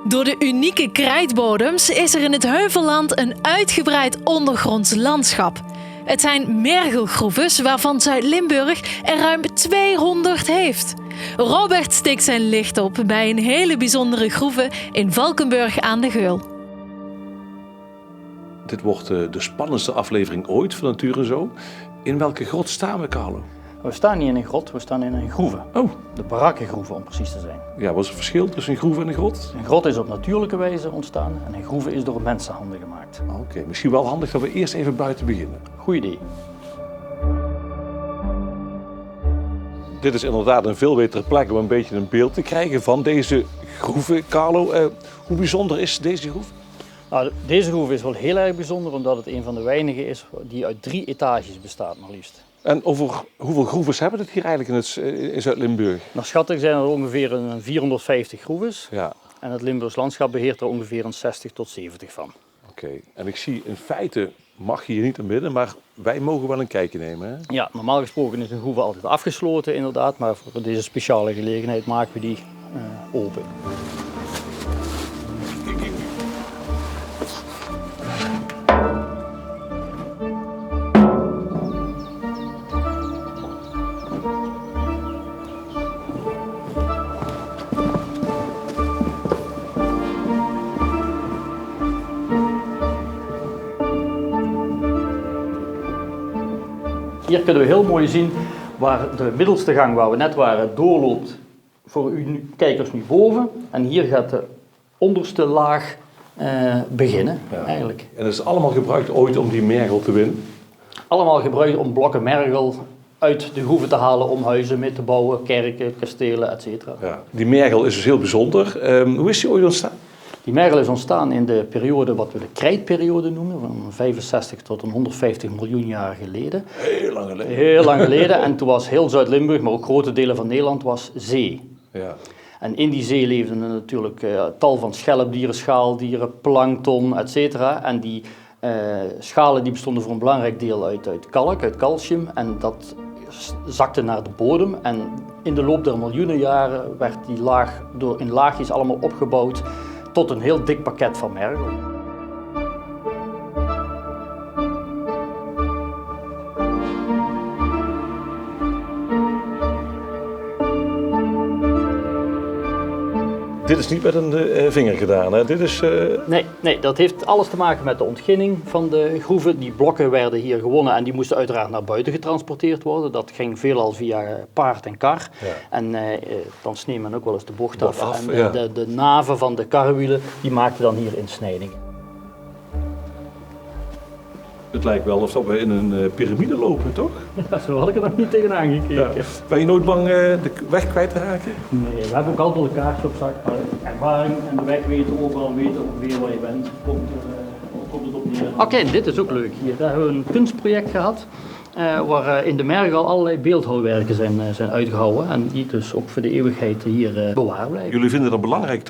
Door de unieke krijtbodems is er in het Heuvelland een uitgebreid ondergronds landschap. Het zijn mergelgroeves waarvan Zuid-Limburg er ruim 200 heeft. Robert steekt zijn licht op bij een hele bijzondere groeve in Valkenburg aan de Geul. Dit wordt de spannendste aflevering ooit van Natuur en Zo. In welke grot staan we, Carlo? We staan niet in een grot, we staan in een groeve. Oh. De barakkengroeve om precies te zijn. Ja, wat is het verschil tussen een groeve en een grot? Een grot is op natuurlijke wijze ontstaan en een groeve is door mensenhanden gemaakt. Oké, misschien wel handig dat we eerst even buiten beginnen. Goed idee. Dit is inderdaad een veel betere plek om een beetje een beeld te krijgen van deze groeve. Carlo, hoe bijzonder is deze groeve? Nou, deze groeve is wel heel erg bijzonder omdat het een van de weinigen is die uit 3 etages bestaat maar liefst. En over hoeveel groeves hebben we het hier eigenlijk in Zuid-Limburg? Naar schatting zijn er ongeveer een 450 groeves. Ja. En het Limburgs landschap beheert er ongeveer een 60 tot 70 van. Oké, en ik zie in feite, mag je hier niet aan binnen, maar wij mogen wel een kijkje nemen, hè? Ja, normaal gesproken is een groeve altijd afgesloten inderdaad, maar voor deze speciale gelegenheid maken we die open. Hier kunnen we heel mooi zien waar de middelste gang waar we net waren doorloopt voor u kijkers nu boven. En hier gaat de onderste laag beginnen eigenlijk. En dat is allemaal gebruikt ooit om die mergel te winnen? Allemaal gebruikt om blokken mergel uit de groeven te halen om huizen mee te bouwen, kerken, kastelen, etc. Ja. Die mergel is dus heel bijzonder. Hoe is die ooit ontstaan? Die mergel is ontstaan in de periode wat we de krijtperiode noemen, van 65 tot 150 miljoen jaar geleden. Heel lang geleden. Heel lang geleden. En toen was heel Zuid-Limburg, maar ook grote delen van Nederland, was zee. Ja. En in die zee leefden er natuurlijk tal van schelpdieren, schaaldieren, plankton, etc. En die schalen die bestonden voor een belangrijk deel uit kalk, uit calcium. En dat zakte naar de bodem. En in de loop der miljoenen jaren werd die laag in laagjes allemaal opgebouwd tot een heel dik pakket van mergel. Dit is niet met een vinger gedaan, hè? Dit is... Nee, dat heeft alles te maken met de ontginning van de groeven. Die blokken werden hier gewonnen en die moesten uiteraard naar buiten getransporteerd worden. Dat ging veelal via paard en kar. Ja. En dan sneed men ook wel eens de bocht af. En de naven van de karwielen, die maakten dan hier insnijdingen. Het lijkt wel alsof we in een piramide lopen, toch? Ja, zo had ik er nog niet tegenaan gekeken. Ja. Ben je nooit bang de weg kwijt te raken? Nee, we hebben ook altijd wel een kaartje op zak. Ervaring en de weg weten, overal weten ongeveer waar je bent. Komt het op neer. Oké, dit is ook leuk hier. Daar hebben we een kunstproject gehad. Waar in de mergel allerlei beeldhouwwerken zijn uitgehouden en die dus ook voor de eeuwigheid hier bewaard blijven. Jullie vinden het belangrijk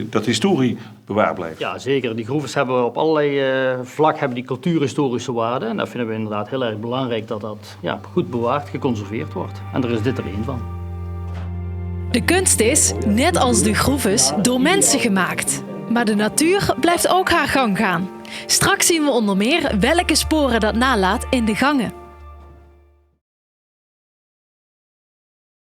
dat historie bewaard blijft? Ja, zeker. Die groeves hebben op allerlei vlak hebben die cultuurhistorische waarde en dat vinden we inderdaad heel erg belangrijk dat dat goed bewaard, geconserveerd wordt. En er is dit er één van. De kunst is, net als de groeves, door mensen gemaakt. Maar de natuur blijft ook haar gang gaan. Straks zien we onder meer welke sporen dat nalaat in de gangen.